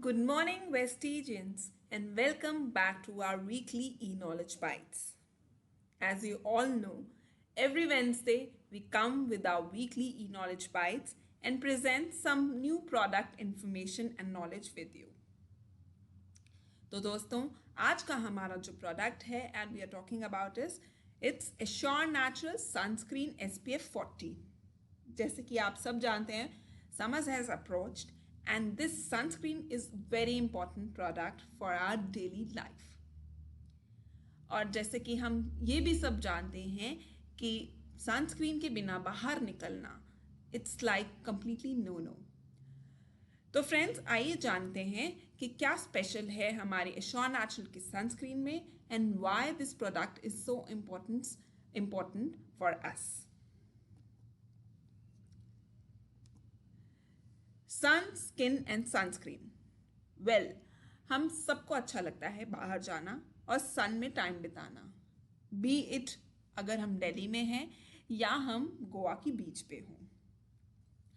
Good morning, Vestigians, and welcome back to our weekly e-knowledge bites. As you all know, every Wednesday we come with our weekly e-knowledge bites and present some new product information and knowledge with you. तो दोस्तों आज का हमारा जो product है and we are talking about is it's Assure natural sunscreen SPF 40. जैसे कि आप सब जानते हैं summer has approached and this sunscreen is very important product for our daily life. और जैसे कि हम ये भी सब जानते हैं कि सनस्क्रीन के बिना बाहर निकलना it's like completely no no. तो फ्रेंड्स आइए जानते हैं कि क्या स्पेशल है हमारी एश्योर नेचुरल की सनस्क्रीन में and why this product is so important for us. Sun skin and sunscreen. Well, हम सबको अच्छा लगता है बाहर जाना और सन में टाइम बिताना, बी इट अगर हम दिल्ली में हैं या हम गोवा की बीच पे हों.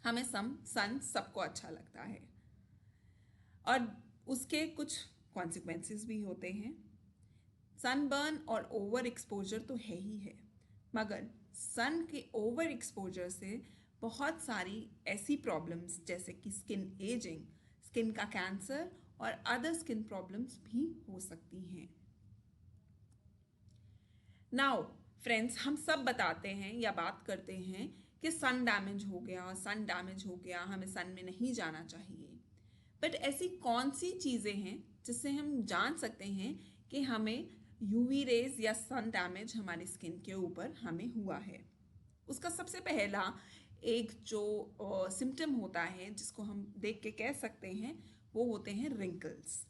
हमें सन सबको अच्छा लगता है और उसके कुछ कॉन्सिक्वेंसेस भी होते हैं. सनबर्न और ओवर एक्सपोजर तो है ही है, मगर सन के ओवर एक्सपोजर से बहुत सारी ऐसी प्रॉब्लम्स जैसे कि स्किन एजिंग, स्किन का कैंसर और अदर स्किन प्रॉब्लम्स भी हो सकती हैं. नाउ फ्रेंड्स, हम सब बताते हैं या बात करते हैं कि सन डैमेज हो गया, हमें सन में नहीं जाना चाहिए. बट ऐसी कौन सी चीज़ें हैं जिससे हम जान सकते हैं कि हमें यूवी रेज या सन डैमेज हमारी स्किन के ऊपर हमें हुआ है. उसका सबसे पहला एक जो सिम्टम होता है जिसको हम देख के कह सकते हैं वो होते हैं रिंकल्स.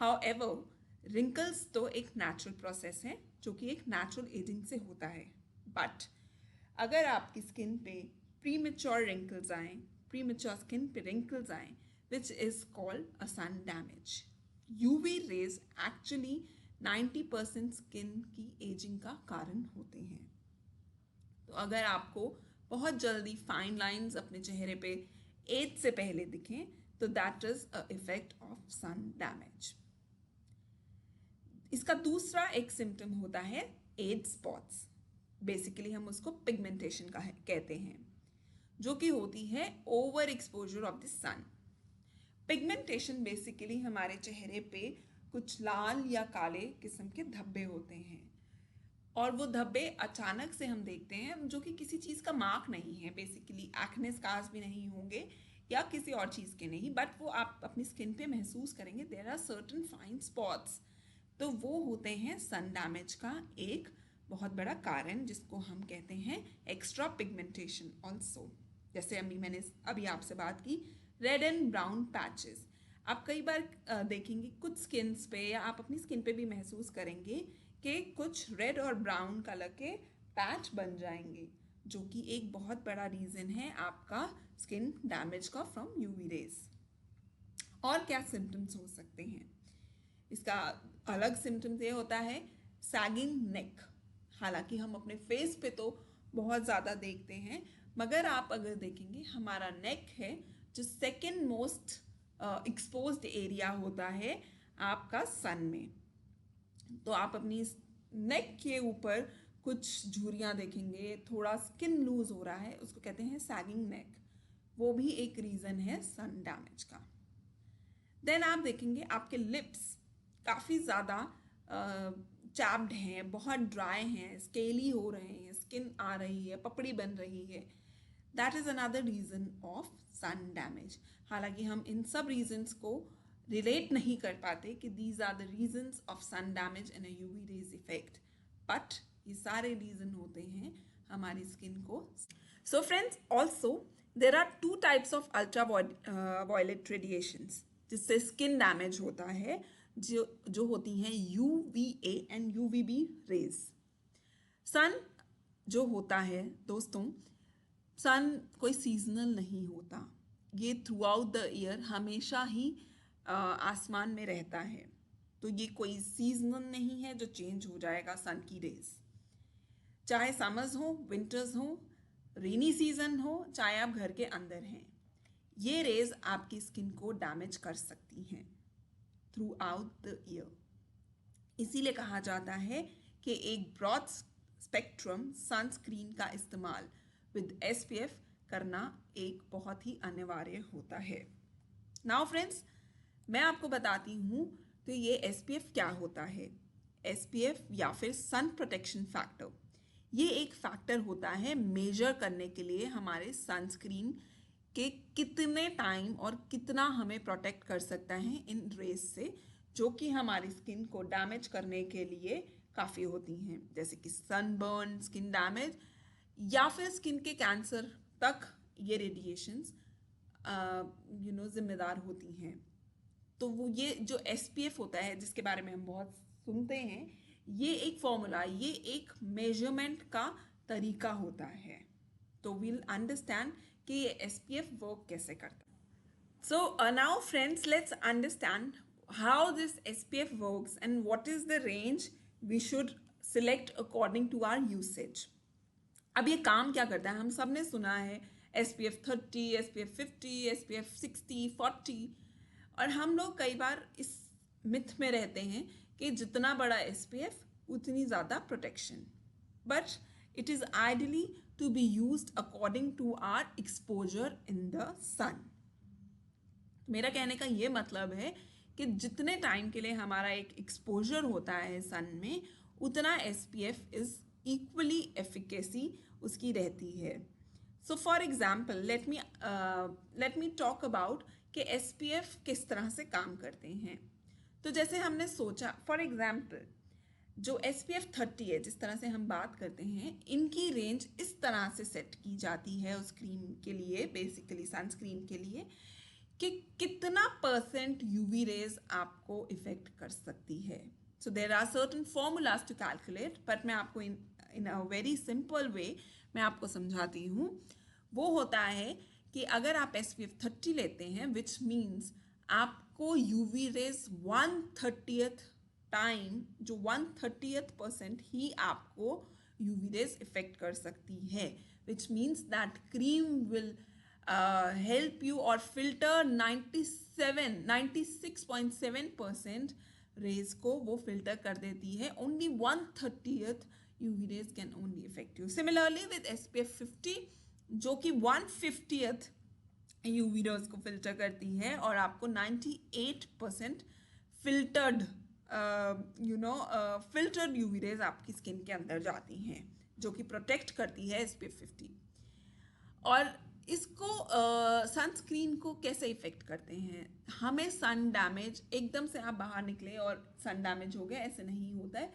हाउएवर रिंकल्स तो एक नेचुरल प्रोसेस है जो कि एक नेचुरल एजिंग से होता है. बट अगर आपकी स्किन पे प्रीमेच्योर स्किन पे रिंकल्स आए which is called a sun damage. UV rays actually 90% skin की एजिंग का कारण होते हैं. तो अगर आपको बहुत जल्दी फाइन लाइंस अपने चेहरे पे एज से पहले दिखें तो that is a effect of sun damage. इसका दूसरा एक सिम्टम होता है एज स्पॉट्स. बेसिकली हम उसको पिगमेंटेशन का कहते हैं, जो कि होती है over exposure of the sun. Pigmentation basically हमारे चेहरे पे कुछ लाल या काले किस्म के धब्बे होते हैं और वो धब्बे अचानक से हम देखते हैं जो कि किसी चीज़ का मार्क नहीं है. बेसिकली एक्ने स्कार्स भी नहीं होंगे या किसी और चीज़ के नहीं, बट वो आप अपनी स्किन पे महसूस करेंगे there are certain fine spots. तो वो होते हैं सन डैमेज का एक बहुत बड़ा कारण जिसको हम कहते हैं एक्स्ट्रा पिगमेंटेशन ऑल्सो. जैसे मैंने अभी आपसे बात की रेड एंड ब्राउन पैचेस. आप कई बार देखेंगे कुछ स्किन्स पे या आप अपनी स्किन पे भी महसूस करेंगे कि कुछ रेड और ब्राउन कलर के पैच बन जाएंगे, जो कि एक बहुत बड़ा रीज़न है आपका स्किन डैमेज का फ्रॉम यूवी रेज. और क्या सिम्टम्स हो सकते हैं? इसका अलग सिम्टम्स ये होता है सैगिंग नेक. हालांकि हम अपने फेस पे तो बहुत ज़्यादा देखते हैं, मगर आप अगर देखेंगे हमारा नेक है जो सेकेंड मोस्ट एक्सपोज्ड एरिया होता है आपका सन में. तो आप अपनी नेक के ऊपर कुछ झुर्रियाँ देखेंगे, थोड़ा स्किन लूज हो रहा है, उसको कहते हैं सैगिंग नेक. वो भी एक रीज़न है सन डैमेज का. देन आप देखेंगे आपके लिप्स काफ़ी ज़्यादा चैप्ड हैं, बहुत ड्राई हैं, स्केली हो रहे हैं, स्किन आ रही है, पपड़ी बन रही है. That is another reason of sun damage. हालांकि हम इन सब रीजन्स को रिलेट नहीं कर पाते कि these are the reasons of sun damage and a UV rays effect, but ये सारे रीज़न होते हैं हमारी स्किन को. So friends, also there are two types of ultraviolet radiations जिससे स्किन डैमेज होता है, जो होती हैं UVA and UVB rays. Sun जो होता है दोस्तों, सन कोई सीजनल नहीं होता. ये थ्रू आउट द ईयर हमेशा ही आसमान में रहता है. तो ये कोई सीजनल नहीं है जो चेंज हो जाएगा सन की रेज. चाहे समर्स हो, विंटर्स हो, रेनी सीजन हो, चाहे आप घर के अंदर हैं, ये रेज आपकी स्किन को डैमेज कर सकती हैं थ्रू आउट द ईयर। इसीलिए कहा जाता है कि एक ब्रॉड स्पेक्ट्रम सनस्क्रीन का इस्तेमाल विद एसपीएफ करना एक बहुत ही अनिवार्य होता है। नाउ फ्रेंड्स, मैं आपको बताती हूँ तो ये एसपीएफ क्या होता है। एसपीएफ या फिर सन प्रोटेक्शन फैक्टर, ये एक फैक्टर होता है मेजर करने के लिए हमारे सनस्क्रीन के कितने टाइम और कितना हमें प्रोटेक्ट कर सकता है इन रेज से, जो कि हमारी स्किन को डैमेज करने के लिए काफ़ी होती हैं, जैसे कि सनबर्न, स्किन डैमेज या फिर स्किन के कैंसर तक ये रेडिएशंस जिम्मेदार होती हैं। तो वो ये जो एसपीएफ होता है जिसके बारे में हम बहुत सुनते हैं, ये एक फॉर्मूला, ये एक मेजरमेंट का तरीका होता है। तो वील अंडरस्टैंड कि ये एसपीएफ वर्क कैसे करता है। So now friends, let's understand how this SPF works and what is the range we should select according to our usage. अब ये काम क्या करता है, हम सब ने सुना है SPF 30, SPF 50, SPF 60, 40, और हम लोग कई बार इस मिथ में रहते हैं कि जितना बड़ा SPF उतनी ज़्यादा protection, but it is ideally to be used according to our exposure in the sun. मेरा कहने का ये मतलब है कि जितने टाइम के लिए हमारा एक एक्सपोजर होता है सन में, उतना SPF इज़ इक्वली एफिकेसी उसकी रहती है। सो for example let me talk about कि SPF किस तरह से काम करते हैं। तो जैसे हमने सोचा, फॉर एग्जाम्पल जो SPF 30 है, जिस तरह से हम बात करते हैं, इनकी रेंज इस तरह से सेट की जाती है उस क्रीम के लिए, बेसिकली सनस्क्रीन के लिए, कि कितना परसेंट यूवी रेज आपको इफेक्ट कर सकती है। So there are certain formulas to calculate, but मैं आपको इन अ वेरी सिंपल वे मैं आपको समझाती हूँ। वो होता है कि अगर आप SPF 30 लेते हैं, विच मीन्स आपको यूवी रेज 1/30 टाइम, जो 1/30% ही आपको यूवी रेज इफेक्ट कर सकती है, which means that cream will help you or filter 96.7% rays को वो फिल्टर कर देती है। Only 1/30 UV rays can only effect you. Similarly with SPF 50, जो कि 1/50 यूवी रेज को फिल्टर करती है और आपको 98% फिल्टर्ड फिल्टर्ड यूवी रेज आपकी स्किन के अंदर जाती हैं, जो कि प्रोटेक्ट करती है SPF 50। और इसको सनस्क्रीन को कैसे इफेक्ट करते हैं? हमें सन डैमेज, एकदम से आप बाहर निकले और सन डैमेज हो गया, ऐसे नहीं होता है।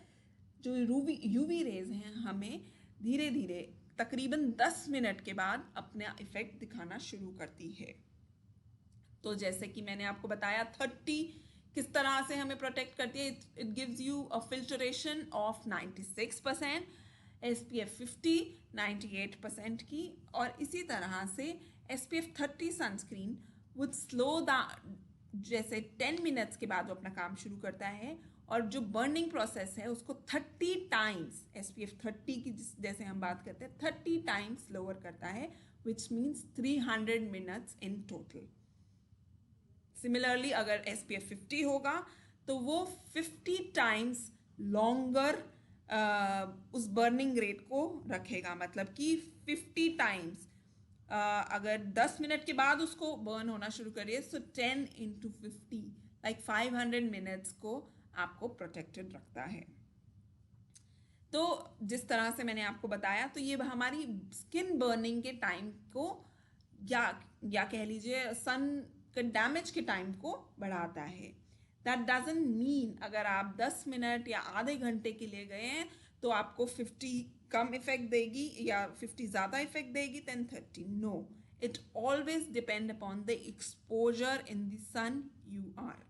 जो यूवी रेज हैं, हमें धीरे धीरे तकरीबन 10 मिनट के बाद अपना इफेक्ट दिखाना शुरू करती है। तो जैसे कि मैंने आपको बताया 30 किस तरह से हमें प्रोटेक्ट करती है, it gives you a filtration of 96%, SPF 50 98% की, और इसी तरह से SPF 30 sunscreen would slow the, जैसे 10 मिनट्स के बाद वो अपना काम शुरू करता है, और जो बर्निंग प्रोसेस है उसको 30 टाइम्स, SPF 30 की जैसे हम बात करते हैं, 30 टाइम्स लोअर करता है, which means 300 minutes in total. Similarly अगर SPF 50 होगा तो वो 50 टाइम्स लॉन्गर उस बर्निंग रेट को रखेगा, मतलब कि 50 टाइम्स अगर 10 मिनट के बाद उसको बर्न होना शुरू करिए, सो 10 × 50 लाइक 500 मिनट्स को आपको प्रोटेक्टेड रखता है। तो जिस तरह से मैंने आपको बताया, तो ये हमारी स्किन बर्निंग के टाइम को या कह लीजिए सन के डैमेज के टाइम को बढ़ाता है। दैट डजंट मीन अगर आप 10 मिनट या आधे घंटे के लिए गए हैं तो आपको 50 कम इफेक्ट देगी या 50 ज़्यादा इफेक्ट देगी then 30। No, it always depend upon the exposure in the sun you are.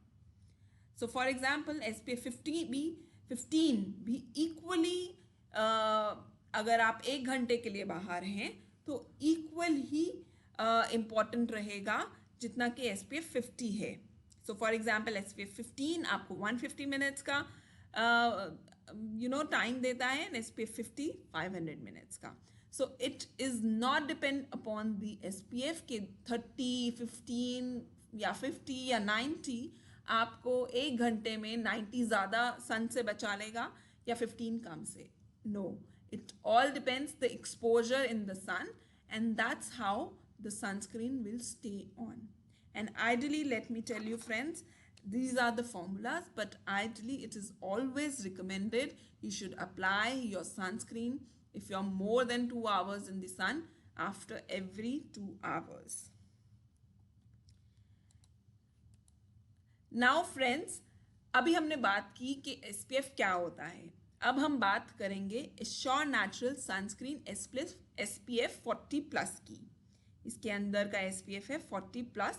So for example SPF 15 भी इक्वली, अगर आप 1 घंटे के लिए बाहर हैं तो इक्वल ही इम्पॉर्टेंट रहेगा जितना कि SPF 50 है। सो फॉर एग्जाम्पल SPF 15 आपको 150 मिनट्स का टाइम देता है, SPF 50 500 मिनट्स का। So it is not depend upon the SPF के 30, 15 या 50 या 90 आपको 1 घंटे में 90 ज़्यादा सन से बचा लेगा या 15 कम से. No, it all depends the exposure in the sun, and that's how the sunscreen will stay on. And ideally, let me tell you friends, these are the formulas, but ideally it is always recommended you should apply your sunscreen if you're more than 2 hours in the sun after every 2 hours. Now friends, अभी हमने बात की कि SPF क्या होता है. अब हम बात करेंगे एश्योर नेचुरल सनस्क्रीन SPF 40+ की. इसके अंदर का SPF है 40+,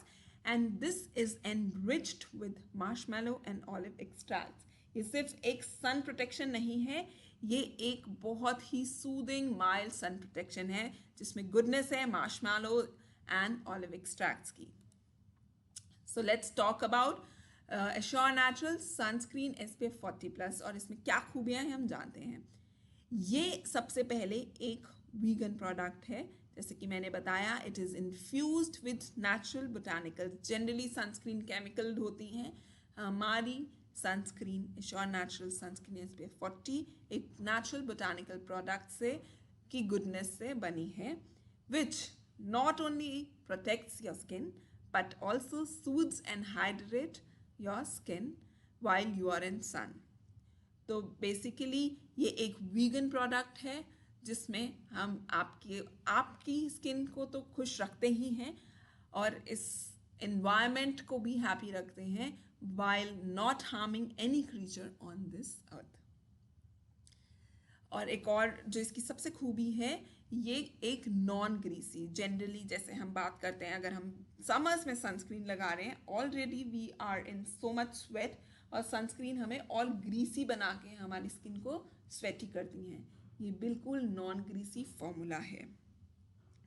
and this is enriched with Marshmallow and olive extracts. ये सिर्फ एक सन प्रोटेक्शन नहीं है, ये एक बहुत ही सूदिंग माइल्ड सन प्रोटेक्शन है जिसमें गुडनेस है मार्शमैलो एंड ऑलिव एक्सट्रैक्ट्स की. So let's talk about assure natural sunscreen SPF 40+, और इसमें क्या खूबियां हैं हम जानते हैं. ये सबसे पहले एक वीगन प्रोडक्ट है. जैसे कि मैंने बताया, it is infused with natural botanical. Generally sunscreen chemical होती हैं, हमारी sunscreen assure natural sunscreen SPF 40 एक नेचुरल बोटानिकल प्रोडक्ट से की गुडनेस से बनी है, which not only protects your skin but also soothes and hydrate your skin while you are in sun. तो बेसिकली ये एक वीगन प्रोडक्ट है जिसमें हम आपकी स्किन को तो खुश रखते ही हैं और इस एनवायरनमेंट को भी हैप्पी रखते हैं while not harming any creature on this earth. और एक और जो इसकी सबसे खूबी है, ये एक नॉन ग्रीसी. जनरली जैसे हम बात करते हैं, अगर हम समर्स में सनस्क्रीन लगा रहे हैं, already we are in so much sweat, और सनस्क्रीन हमें और ग्रीसी बना के हमारी स्किन को स्वेटी करती हैं. ये बिल्कुल नॉन ग्रीसी फॉर्मूला है.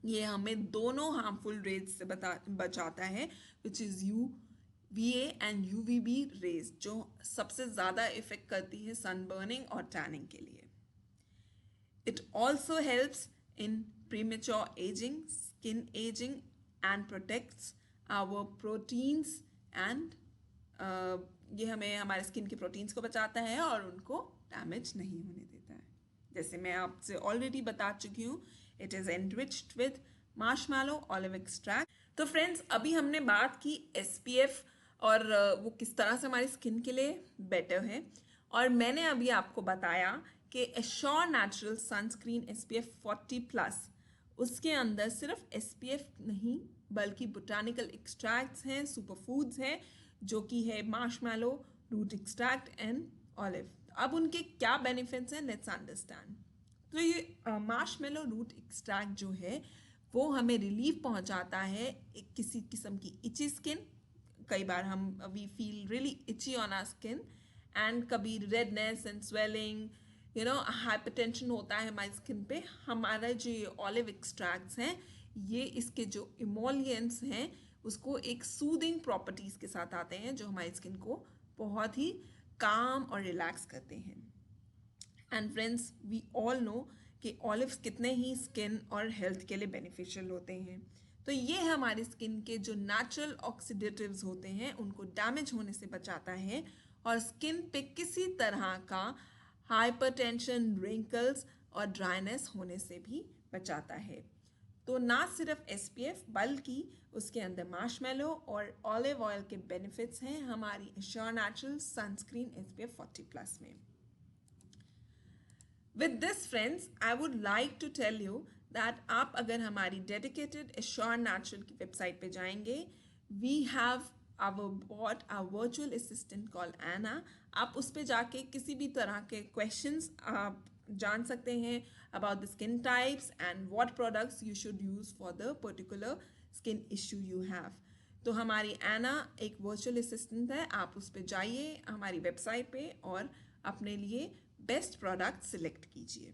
ये हमें दोनों हार्मफुल रेज से बचाता है, which is UVA and UVB rays, जो सबसे ज़्यादा इफेक्ट करती है सनबर्निंग और टैनिंग के लिए. It also helps in premature ageing, skin ageing, and protects our proteins and ये हमें हमारे स्किन के प्रोटीन्स को बचाता है और उनको डैमेज नहीं होने देता है. जैसे मैं आपसे ऑलरेडी बता चुकी हूँ, it is enriched with Marshmallow olive extract. तो फ्रेंड्स, अभी हमने बात की SPF और वो किस तरह से हमारी स्किन के लिए बेटर है, और मैंने अभी आपको बताया कि एश्योर नेचुरल सनस्क्रीन SPF 40+, उसके अंदर सिर्फ SPF नहीं बल्कि बोटानिकल एक्सट्रैक्ट्स हैं, सुपरफूड्स हैं, जो कि है marshmallow, root extract and olive. अब उनके क्या बेनिफिट्स हैं, लेट्स अंडरस्टैंड. तो ये मार्शमैलो रूट एक्सट्रैक्ट जो है वो हमें रिलीफ पहुंचाता है एक किसी किस्म की इची स्किन. कई बार हम we feel really itchy on our skin, and कभी रेडनेस एंड स्वेलिंग, हाइपरटेंशन होता है हमारी स्किन पे. हमारा जो ये ऑलिव एक्सट्रैक्ट्स हैं, ये इसके जो इमोलियंट्स हैं उसको एक सूदिंग प्रॉपर्टीज़ के साथ आते हैं, जो हमारी स्किन को बहुत ही काम और रिलैक्स करते हैं. And friends, we all know कि ऑलिव्स कितने ही स्किन और हेल्थ के लिए बेनिफिशियल होते हैं. तो ये हमारी स्किन के जो नेचुरल ऑक्सीडेटिव्स होते हैं उनको डैमेज होने से बचाता है, और स्किन पे किसी तरह का हाइपरटेंशन, रिंकल्स और ड्राइनेस होने से भी बचाता है. तो ना सिर्फ SPF बल्कि उसके अंदर मार्शमैलो और ऑलिव ऑयल के बेनिफिट्स हैं हमारी एश्योर नेचुरल सनस्क्रीन SPF 40+ में. With this friends, I would like to tell you that आप अगर हमारी डेडिकेटेड एश्योर नेचुरल की वेबसाइट पे जाएंगे, we have bought a virtual assistant called Anna. आप उस पे जाके किसी भी तरह के क्वेश्चंस आप जान सकते हैं about the skin types and what products you should use for the particular skin issue you have. तो हमारी Anna एक virtual assistant है. आप उस पे जाइए हमारी वेबसाइट पे और अपने लिए बेस्ट प्रोडक्ट सिलेक्ट कीजिए.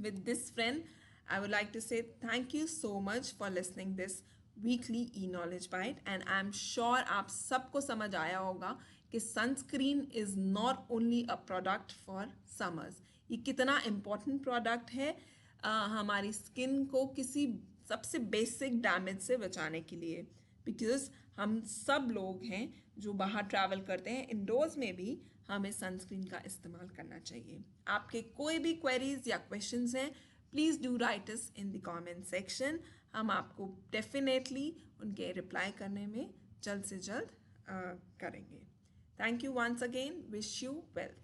With this friend, I would like to say thank you so much for listening this weekly e-knowledge bite, and I am sure आप सबको समझ आया होगा कि sunscreen is not only a product for summers. ये कितना important product है हमारी स्किन को किसी सबसे बेसिक डैमेज से बचाने के लिए, बिकॉज हम सब लोग हैं जो बाहर ट्रैवल करते हैं, इंडोर्स में भी हमें सनस्क्रीन का इस्तेमाल करना चाहिए। आपके कोई भी क्वेरीज या क्वेश्चंस हैं, please do right us in the comment section. हम आपको डेफिनेटली उनके रिप्लाई करने में जल्द से जल्द करेंगे। Thank you once again, wish you wealth.